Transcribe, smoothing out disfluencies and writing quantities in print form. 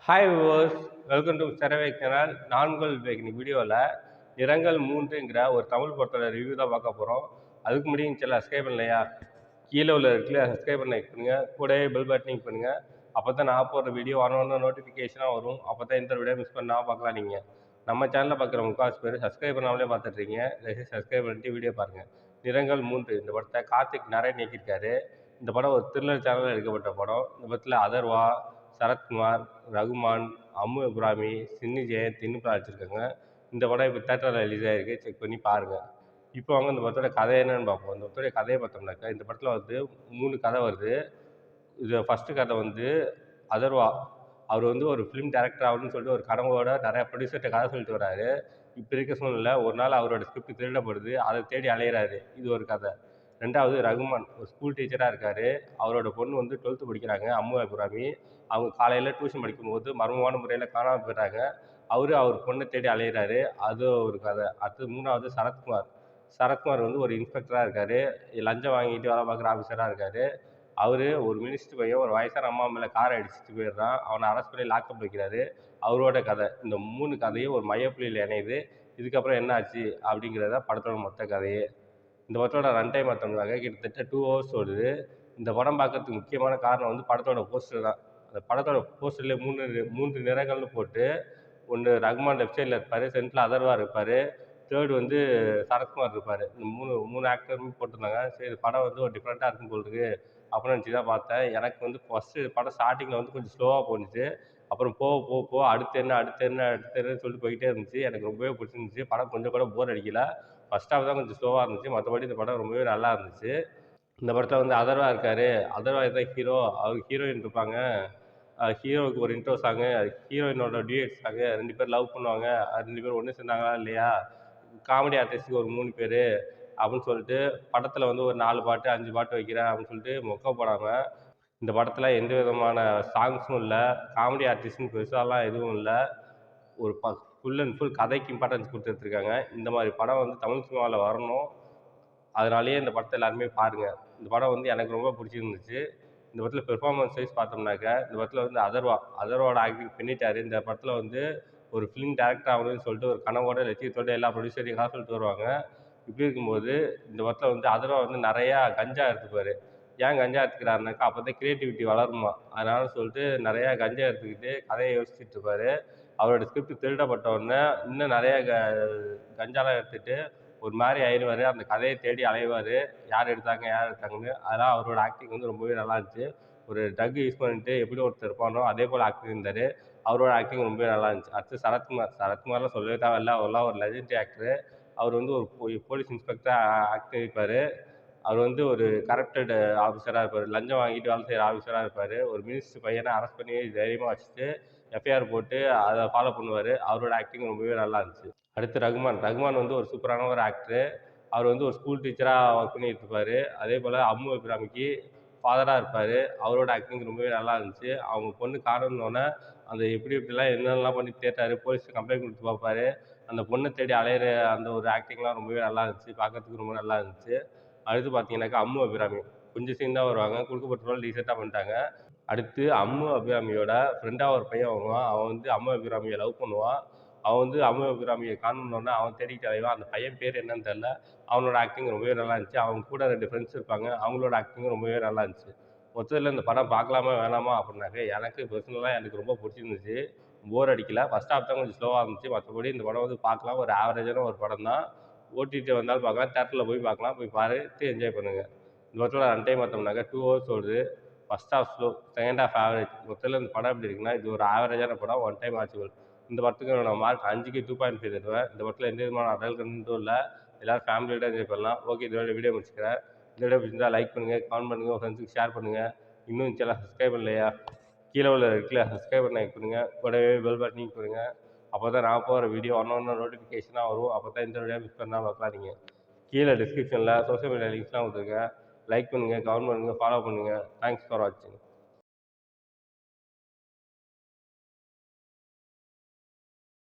Hi viewers, welcome to சரவே channel. நான்கள் இன்னைக்கு வீடியோவில் நிறங்கள் 3ங்கிற ஒரு தமிழ் படத்தோட ரிவ்யூ தான் பார்க்க போகிறோம். அதுக்கு முடியும் சில சப்ஸ்கிரைப் பண்ணலையா, கீழே உள்ள இருக்குல்ல சப்ஸ்கிரைப் பண்ண பண்ணுங்கள், கூடவே பெல் பட்டனிங் பண்ணுங்கள். அப்போ தான் நான் போடுற வீடியோ ஒன்று நோட்டிஃபிகேஷனாக வரும். அப்போ தான் இந்த வீடியோ மிஸ் பண்ணால் பார்க்கலாம். நீங்கள் நம்ம சேனலில் பார்க்குற முக்காசு பேர் சப்ஸ்கிரைப் பண்ணாமலே பார்த்துட்ருக்கீங்க. தயவுசெய்து சப்ஸ்கிரைப் பண்ணிட்டு வீடியோ பாருங்கள். நிறங்கள் 3 இந்த படத்தை கார்த்திக் நிறைய இயக்கியிருக்காரு. இந்த படம் ஒரு த்ரில்லர் சேனலில் எடுக்கப்பட்ட படம். இந்த படத்தில் அதர்வா, சரத்குமார், ரகுமான், அம்மு இப்ராமி, சின்னி ஜெயந்த் இன்னும் நடிச்சிருக்காங்க. இந்த படம் இப்போ தேட்டரில் ரிலீஸ் ஆகிருக்கு, செக் பண்ணி பாருங்கள். இப்போ அவங்க இந்த படத்தோட கதை என்னன்னு பார்ப்போம். இந்த படத்தோடைய கதையை பார்த்தோம்னாக்கா, இந்த படத்தில் வந்து 3 கதை வருது. இது ஃபஸ்ட்டு கதை வந்து அதர்வா. அவர் வந்து ஒரு ஃபிலிம் டேரக்டர் ஆகணும்னு சொல்லிட்டு ஒரு கனவோட நிறைய ப்ரொடியூசர்கிட்ட கதை சொல்லிட்டு வராரு. இப்போ இருக்க சூழ்நிலை ஒரு நாள் அவரோட ஸ்கிரிப்ட் திருடப்படுது, அதை தேடி அலையிறாரு. இது ஒரு கதை. 2வது ரகுமான் ஒரு ஸ்கூல் டீச்சராக இருக்கார். அவரோட பொண்ணு வந்து 12th படிக்கிறாங்க, அம்மு அபிராமி. அவங்க காலையில் டியூஷன் படிக்கும்போது மர்மமான முறையில் காணாமல் போயிடுறாங்க. அவர் பொண்ணை தேடி அலையிறாரு. அது ஒரு கதை. அடுத்தது 3வது சரத்குமார். சரத்குமார் வந்து ஒரு இன்ஸ்பெக்டராக இருக்கார், லஞ்சம் வாங்கிட்டு வேலை பார்க்குற ஆஃபீஸராக இருக்கார். அவர் ஒரு மினிஸ்டர் பையன் ஒரு வயசான அம்மா மேலே காரை அடிச்சுட்டு போயிடுறான். அவனை அரெஸ்ட் பண்ணி லாக்அப் வைக்கிறாரு. அவரோட கதை. இந்த 3 கதையும் ஒரு மையப்புள்ளியில் இணையுது. இதுக்கப்புறம் என்ன ஆச்சு அப்படிங்கிறத படத்தோட மொத்த கதையே. இந்த படத்தோட ரன் டைம் பார்த்தோம்னாக்க கிட்டத்தட்ட 2 hours ஓடுது. இந்த படம் பார்க்கறதுக்கு முக்கியமான காரணம் வந்து படத்தோட போஸ்டர் தான். அந்த படத்தோட போஸ்டர்லேயே 3 நிறங்கள்னு போட்டு, ஒன்று ரகுமான் லெஃப்ட் சைடில் இருப்பார், சென்டரில் அதர்வா இருப்பார், தேர்டு வந்து சரத்குமார் இருப்பார். இந்த 3 ஆக்டருமே போட்டிருந்தாங்க. சரி படம் வந்து ஒரு டிஃப்ரெண்ட்டாக இருக்கும் போல் இருக்குது அப்படின்னு நினச்சி தான் பார்த்தேன். எனக்கு வந்து ஃபஸ்ட்டு படம் ஸ்டார்டிங்கில் வந்து கொஞ்சம் ஸ்லோவாக போணுச்சு. அப்புறம் போக அடுத்து என்னன்னு சொல்லிட்டு போயிட்டே இருந்துச்சு. எனக்கு ரொம்பவே பிடிச்சிருந்துச்சு. படம் கொஞ்சம் கூட போர் அடிக்கல. ஃபஸ்ட் ஹாஃப் தான் கொஞ்சம் ஸ்லோவாக இருந்துச்சு. மற்றபடி இந்த படம் ரொம்பவே நல்லா இருந்துச்சு. இந்த படத்தில் வந்து அதர்வா இருக்கார். அதர்வா தான் ஹீரோ. அவருக்கு ஹீரோயின் இருப்பாங்க. ஹீரோவுக்கு ஒரு இன்ட்ரோ சாங்கு, ஹீரோயினோட டியூயட் சாங்கு, 2 பேர் லவ் பண்ணுவாங்க. 2 பேரும் ஒன்று சேர்ந்தாங்களா இல்லையா, காமெடி ஆர்டிஸ்ட்டுக்கு ஒரு 3 பேர் அப்படின்னு சொல்லிட்டு படத்தில் வந்து ஒரு 4 பாட்டு 5 பாட்டு வைக்கிறேன் அப்படின்னு சொல்லிட்டு மொக்க போடாமல், இந்த படத்தில் எந்த விதமான சாங்ஸும் இல்லை, காமெடி ஆர்டிஸ்ட்னு பெருசாலாம் எதுவும் இல்லை. ஒரு ஃபுல் அண்ட் ஃபுல் கதைக்கு இம்பார்ட்டன்ஸ் கொடுத்துட்ருக்காங்க. இந்த மாதிரி படம் வந்து தமிழ் சினிமாவில் வரணும். அதனாலேயே இந்த படத்தை எல்லாருமே பாருங்கள். இந்த படம் வந்து எனக்கு ரொம்ப பிடிச்சிருந்துச்சு. இந்த படத்தில் பெர்ஃபார்மன்ஸ் வைஸ் பார்த்தோம்னாக்க, இந்த படத்தில் வந்து அதர்வாவோட ஆக்டிங் பண்ணிட்டார். இந்த படத்தில் வந்து ஒரு ஃபிலிம் டேரக்டர் ஆகணும்னு சொல்லிட்டு ஒரு கனவோட லட்சியத்தோட எல்லா ப்ரொடியூசரையும் காசு சொல்லிட்டு வருவாங்க. இப்படி இருக்கும்போது இந்த படத்தில் வந்து அதர்வா வந்து நிறையா கஞ்சா எடுத்துப்பார். ஏன் கஞ்சா எடுத்துக்கிறாருனாக்கா, அப்போ தான் க்ரியேட்டிவிட்டி வளருமா. அதனால சொல்லிட்டு நிறையா கஞ்சா எடுத்துக்கிட்டு கதையை யோசிச்சுட்டு இருப்பார். அவரோட ஸ்கிரிப்ட் திருடப்பட்ட உடனே இன்னும் நிறையா கஞ்சாலாம் எடுத்துகிட்டு ஒரு மாதிரி ஆயிடுவார். அந்த கதையை தேடி அலைவார், யார் எடுத்தாங்கன்னு. அதெல்லாம் அவரோட ஆக்டிங் வந்து ரொம்பவே நல்லா இருந்துச்சு. ஒரு ட்ரக் யூஸ் பண்ணிட்டு எப்படி ஒருத்தர் இருப்பானோ அதே போல் ஆக்டிங் இருந்தார். அவரோட ஆக்டிங் ரொம்பவே நல்லா இருந்துச்சு. அடுத்து சரத்குமார்லாம் சொல்லவே தேவையில்ல. அவர்லாம் ஒரு லெஜெண்டரி ஆக்டரு. அவர் வந்து ஒரு போலீஸ் இன்ஸ்பெக்டராக ஆக்ட் இருப்பார். அவர் வந்து ஒரு கரப்டட் ஆஃபீஸராக இருப்பார். லஞ்சம் வாங்கிட்டு வேலை செய்கிற ஆஃபீஸராக இருப்பார். ஒரு மினிஸ்டர் பையனை அரெஸ்ட் பண்ணி தைரியமாக வச்சுட்டு எஃப்ஐஆர் போட்டு அதை ஃபாலோ பண்ணுவார். அவரோட ஆக்டிங் ரொம்பவே நல்லா இருந்துச்சு. அடுத்து ரகுமான் வந்து ஒரு சூப்பரான ஒரு ஆக்டரு. அவர் வந்து ஒரு ஸ்கூல் டீச்சராக ஒர்க் பண்ணிட்டு இருப்பார். அதே போல் அம்மு அபிராமிக்கு ஃபாதராக இருப்பார். அவரோட ஆக்டிங் ரொம்பவே நல்லா இருந்துச்சு. அவங்க பொண்ணு காணோம்னோடனே அந்த எப்படிலாம் என்னென்னலாம் பண்ணி தேட்டார். போலீஸில் கம்ப்ளைண்ட் கொடுத்து பார்ப்பாரு. அந்த பொண்ணை தேடி அலையிற அந்த ஒரு ஆக்டிங்லாம் ரொம்பவே நல்லா இருந்துச்சு. பார்க்கறதுக்கு ரொம்ப நல்லா இருந்துச்சு. அடுத்து பார்த்தீங்கன்னாக்கா அம்மு அபிராமி கொஞ்சம் சீன் தான் வருவாங்க. கொடுக்கப்பட்ட ரோல் டீசெண்டாக பண்ணிட்டாங்க. அடுத்து அம்மு அபிராமியோட ஃப்ரெண்டாக ஒரு பையன் வருவான். அவன் வந்து அம்மு அபிராமியை லவ் பண்ணுவான். அவன் வந்து அம்மு அபிராமியை காணணுன்னே அவன் தேடிட்டு அலைவான். அந்த பையன் பேர் என்னன்னு தெரில. அவனோட ஆக்டிங் ரொம்பவே நல்லா இருந்துச்சு. அவங்க கூட 2 ஃப்ரெண்ட்ஸ் இருப்பாங்க. அவங்களோட ஆக்டிங்கும் ரொம்பவே நல்லா இருந்துச்சு. மொத்தத்தில் இந்த படம் பார்க்கலாமா வேணாமா அப்படின்னாக்க, எனக்கு பர்சனலாக எனக்கு ரொம்ப பிடிச்சிருந்துச்சு. போர் அடிக்கல. ஃபஸ்ட் ஹாஃப் தான் கொஞ்சம் ஸ்லோவாக இருந்துச்சு. மற்றபடி இந்த படம் வந்து பார்க்கலாம். ஒரு ஆவரேஜான ஒரு படம் தான். ஓடிடி வந்தாலும் பார்க்கலாம், தியேட்டரில் போய் பார்க்கலாம். போய் பார்த்து என்ஜாய் பண்ணுங்கள். இந்த படத்தோட ரன் டைம் பார்த்தோம்னாக்கா 2 hours ஓடுது. First half slow, second half average. மொத்தத்தில் இந்த படம் எப்படி இருக்குன்னா, இது ஒரு ஆவரேஜான படம். One time watchable. இந்த படத்துக்கு நான் மார்க் 5க்கு 2.5 தருவேன். இந்த படத்தில் எந்த விதமான அடல்ட் கன்டென்ட்டும் இல்லை. எல்லோரும் ஃபேமிலியோட என்ஜாய் பண்ணலாம். ஓகே, இதோட வீடியோ முடிச்சுக்கிறேன். இந்த வீடியோ பிடிச்சிருந்தா லைக் பண்ணுங்கள், கமெண்ட் பண்ணுங்கள், உங்கள் ஃப்ரெண்ட்ஸுக்கு ஷேர் பண்ணுங்கள். இன்னும் சேனல் சப்ஸ்கிரைப் பண்ணலையா, கீழே உள்ள இருக்குல்ல சப்ஸ்கிரைப் பண்ண பண்ணுங்க, கூடவே பெல் பட்டனையும் கொடுங்க. அப்போ தான் நான் போகிற வீடியோ ஒன்று நோட்டிஃபிகேஷனாக வரும். அப்போ தான் இந்த வீடியோ மிஸ் பண்ணால் பார்க்கலாம். நீங்கள் கீழே டிஸ்கிரிப்ஷனில் சோஷியல் மீடியா லிங்க்ஸ்லாம் கொடுத்துருக்கேன். லைக் பண்ணுங்கள், கமெண்ட் பண்ணுங்கள், ஃபாலோ பண்ணுங்கள். தேங்க்ஸ் ஃபார் வாட்சிங்.